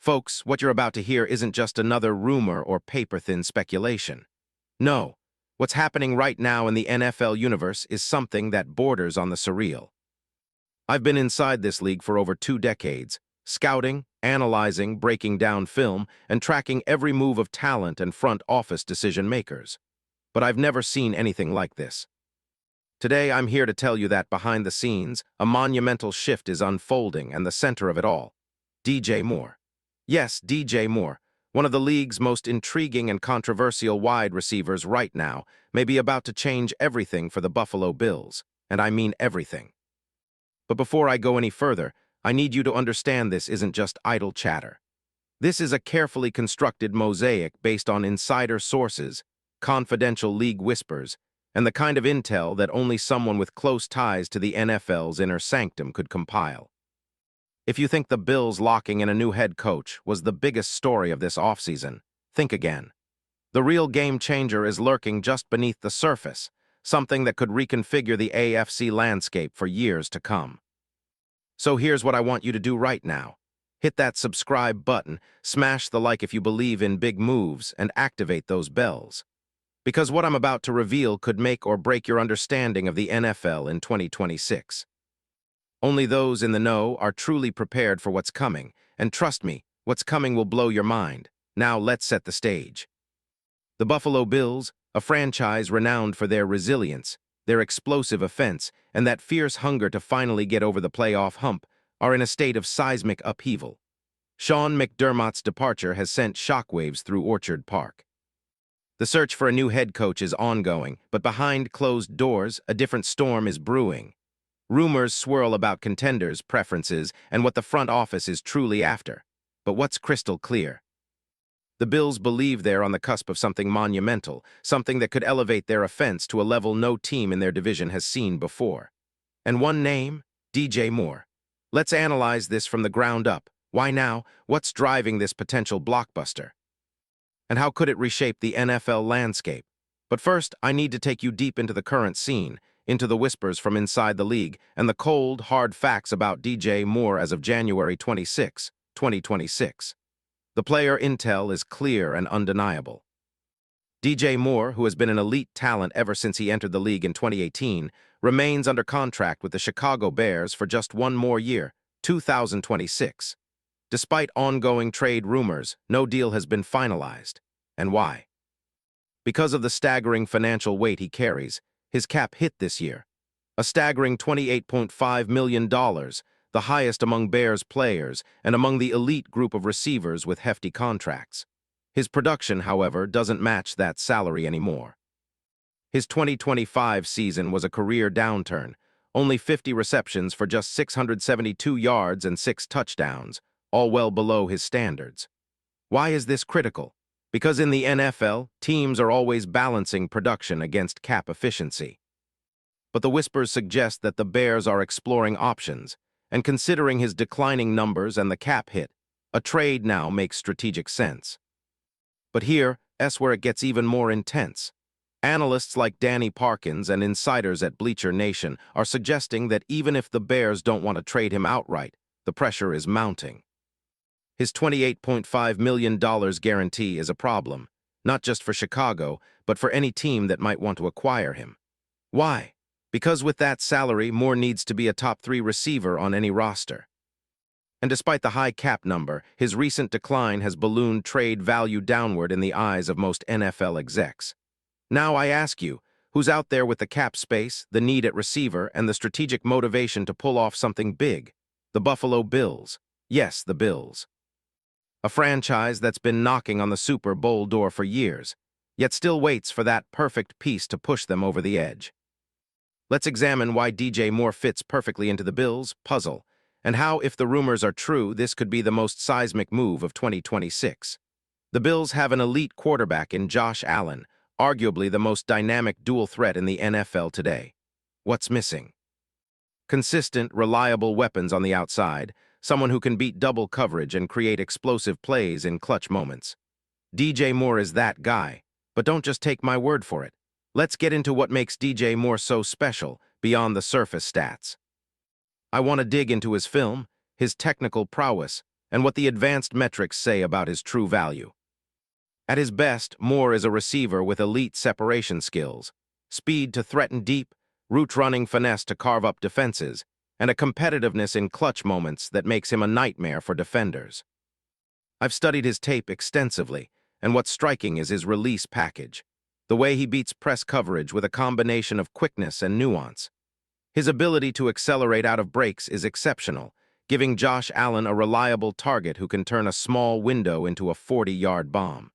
Folks, what you're about to hear isn't just another rumor or paper-thin speculation. No, what's happening right now in the NFL universe is something that borders on the surreal. I've been inside this league for over 2 decades, scouting, analyzing, breaking down film, and tracking every move of talent and front office decision-makers. But I've never seen anything like this. Today, I'm here to tell you that behind the scenes, a monumental shift is unfolding, and the center of it all, DJ Moore. Yes, DJ Moore, one of the league's most intriguing and controversial wide receivers right now, may be about to change everything for the Buffalo Bills, and I mean everything. But before I go any further, I need you to understand this isn't just idle chatter. This is a carefully constructed mosaic based on insider sources, confidential league whispers, and the kind of intel that only someone with close ties to the NFL's inner sanctum could compile. If you think the Bills locking in a new head coach was the biggest story of this offseason, think again. The real game changer is lurking just beneath the surface, something that could reconfigure the AFC landscape for years to come. So here's what I want you to do right now. Hit that subscribe button, smash the like if you believe in big moves, and activate those bells. Because what I'm about to reveal could make or break your understanding of the NFL in 2026. Only those in the know are truly prepared for what's coming, and trust me, what's coming will blow your mind. Now let's set the stage. The Buffalo Bills, a franchise renowned for their resilience, their explosive offense, and that fierce hunger to finally get over the playoff hump, are in a state of seismic upheaval. Sean McDermott's departure has sent shockwaves through Orchard Park. The search for a new head coach is ongoing, but behind closed doors, a different storm is brewing. Rumors swirl about contenders' preferences and what the front office is truly after. But what's crystal clear? The Bills believe they're on the cusp of something monumental, something that could elevate their offense to a level no team in their division has seen before. And one name? DJ Moore. Let's analyze this from the ground up. Why now? What's driving this potential blockbuster? And how could it reshape the NFL landscape? But first, I need to take you deep into the current scene, into the whispers from inside the league, and the cold, hard facts about DJ Moore as of January 26, 2026. The player intel is clear and undeniable. DJ Moore, who has been an elite talent ever since he entered the league in 2018, remains under contract with the Chicago Bears for just one more year, 2026. Despite ongoing trade rumors, no deal has been finalized. And why? Because of the staggering financial weight he carries, his cap hit this year. A staggering $28.5 million, the highest among Bears players and among the elite group of receivers with hefty contracts. His production, however, doesn't match that salary anymore. His 2025 season was a career downturn, only 50 receptions for just 672 yards and 6 touchdowns, all well below his standards. Why is this critical? Because in the NFL, teams are always balancing production against cap efficiency. But the whispers suggest that the Bears are exploring options, and considering his declining numbers and the cap hit, a trade now makes strategic sense. But here's where it gets even more intense. Analysts like Danny Parkins and insiders at Bleacher Nation are suggesting that even if the Bears don't want to trade him outright, the pressure is mounting. His $28.5 million guarantee is a problem, not just for Chicago, but for any team that might want to acquire him. Why? Because with that salary, Moore needs to be a top 3 receiver on any roster. And despite the high cap number, his recent decline has ballooned trade value downward in the eyes of most NFL execs. Now I ask you, who's out there with the cap space, the need at receiver, and the strategic motivation to pull off something big? The Buffalo Bills. Yes, the Bills. A franchise that's been knocking on the Super Bowl door for years, yet still waits for that perfect piece to push them over the edge. Let's examine why DJ Moore fits perfectly into the Bills' puzzle, and how, if the rumors are true, this could be the most seismic move of 2026. The Bills have an elite quarterback in Josh Allen, arguably the most dynamic dual threat in the NFL today. What's missing? Consistent, reliable weapons on the outside, someone who can beat double coverage and create explosive plays in clutch moments. DJ Moore is that guy, but don't just take my word for it. Let's get into what makes DJ Moore so special, beyond the surface stats. I want to dig into his film, his technical prowess, and what the advanced metrics say about his true value. At his best, Moore is a receiver with elite separation skills, speed to threaten deep, route-running finesse to carve up defenses, and a competitiveness in clutch moments that makes him a nightmare for defenders. I've studied his tape extensively, and what's striking is his release package, the way he beats press coverage with a combination of quickness and nuance. His ability to accelerate out of breaks is exceptional, giving Josh Allen a reliable target who can turn a small window into a 40-yard bomb.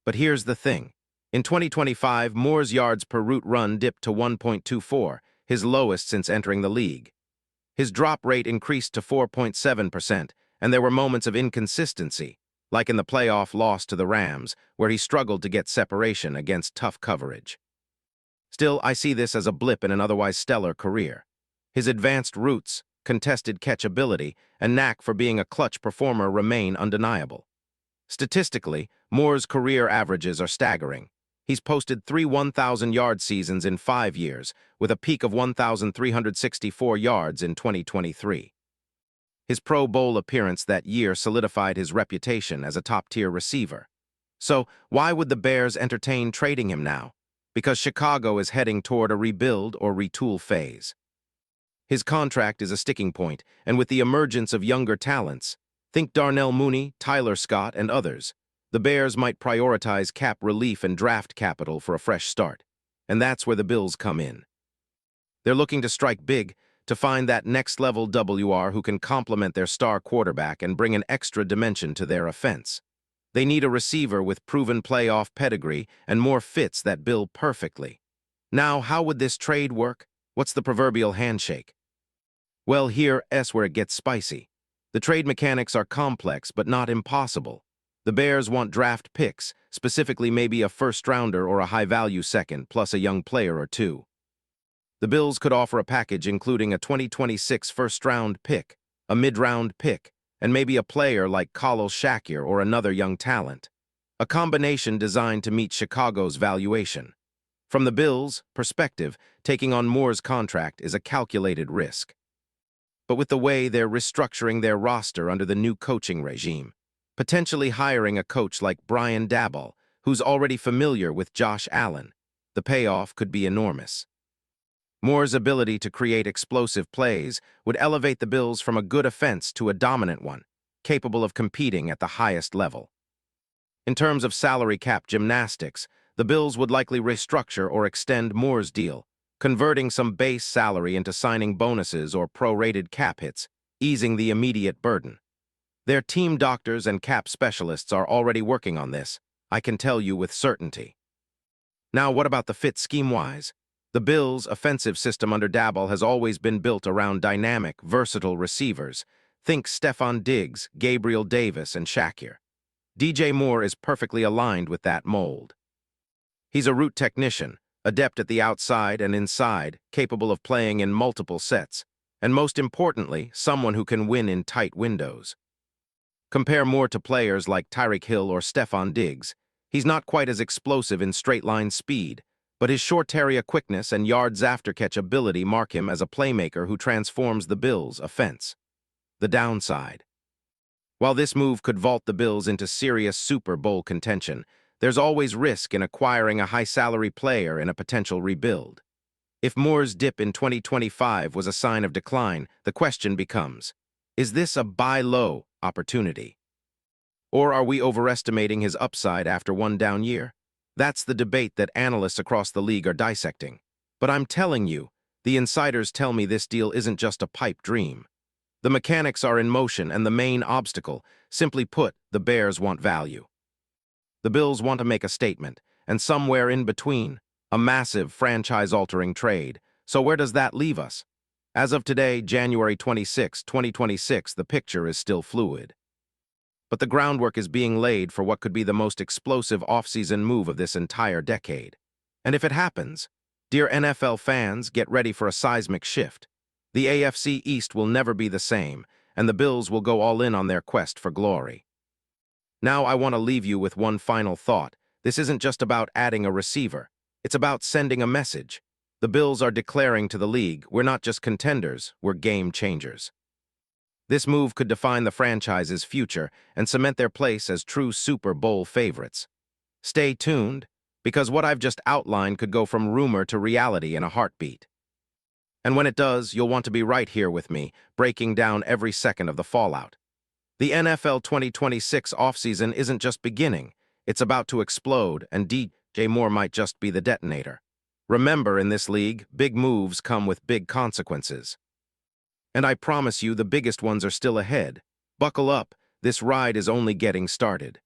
But here's the thing. In 2025, Moore's yards per route run dipped to 1.24, his lowest since entering the league. His drop rate increased to 4.7%, and there were moments of inconsistency, like in the playoff loss to the Rams, where he struggled to get separation against tough coverage. Still, I see this as a blip in an otherwise stellar career. His advanced routes, contested catch ability, and knack for being a clutch performer remain undeniable. Statistically, Moore's career averages are staggering. He's posted 3 1,000-yard seasons in 5 years, with a peak of 1,364 yards in 2023. His Pro Bowl appearance that year solidified his reputation as a top-tier receiver. So, why would the Bears entertain trading him now? Because Chicago is heading toward a rebuild or retool phase. His contract is a sticking point, and with the emergence of younger talents, think Darnell Mooney, Tyler Scott, and others, the Bears might prioritize cap relief and draft capital for a fresh start. And that's where the Bills come in. They're looking to strike big, to find that next-level WR who can complement their star quarterback and bring an extra dimension to their offense. They need a receiver with proven playoff pedigree and more fits that bill perfectly. Now, how would this trade work? What's the proverbial handshake? Well, here's where it gets spicy. The trade mechanics are complex but not impossible. The Bears want draft picks, specifically maybe a first-rounder or a high-value second, plus a young player or two. The Bills could offer a package including a 2026 first-round pick, a mid-round pick, and maybe a player like Khalil Shakir or another young talent. A combination designed to meet Chicago's valuation. From the Bills' perspective, taking on Moore's contract is a calculated risk. But with the way they're restructuring their roster under the new coaching regime, potentially hiring a coach like Brian Daboll, who's already familiar with Josh Allen, the payoff could be enormous. Moore's ability to create explosive plays would elevate the Bills from a good offense to a dominant one, capable of competing at the highest level. In terms of salary cap gymnastics, the Bills would likely restructure or extend Moore's deal, converting some base salary into signing bonuses or prorated cap hits, easing the immediate burden. Their team doctors and cap specialists are already working on this, I can tell you with certainty. Now, what about the fit scheme-wise? The Bills' offensive system under Daboll has always been built around dynamic, versatile receivers. Think Stephon Diggs, Gabriel Davis, and Shakir. DJ Moore is perfectly aligned with that mold. He's a route technician, adept at the outside and inside, capable of playing in multiple sets, and most importantly, someone who can win in tight windows. Compare Moore to players like Tyreek Hill or Stephon Diggs. He's not quite as explosive in straight-line speed, but his short area quickness and yards after catch ability mark him as a playmaker who transforms the Bills' offense. The downside. While this move could vault the Bills into serious Super Bowl contention, there's always risk in acquiring a high-salary player in a potential rebuild. If Moore's dip in 2025 was a sign of decline, the question becomes, is this a buy low opportunity? Or are we overestimating his upside after one down year? That's the debate that analysts across the league are dissecting. But I'm telling you, the insiders tell me this deal isn't just a pipe dream. The mechanics are in motion, and the main obstacle, simply put, the Bears want value. The Bills want to make a statement, and somewhere in between, a massive franchise-altering trade. So where does that leave us? As of today, January 26, 2026, the picture is still fluid. But the groundwork is being laid for what could be the most explosive offseason move of this entire decade. And if it happens, dear NFL fans, get ready for a seismic shift. The AFC East will never be the same, and the Bills will go all in on their quest for glory. Now I want to leave you with one final thought. This isn't just about adding a receiver. It's about sending a message. The Bills are declaring to the league, we're not just contenders, we're game changers. This move could define the franchise's future and cement their place as true Super Bowl favorites. Stay tuned, because what I've just outlined could go from rumor to reality in a heartbeat. And when it does, you'll want to be right here with me, breaking down every second of the fallout. The NFL 2026 offseason isn't just beginning, it's about to explode, and DJ Moore might just be the detonator. Remember, in this league, big moves come with big consequences. And I promise you the biggest ones are still ahead. Buckle up, this ride is only getting started.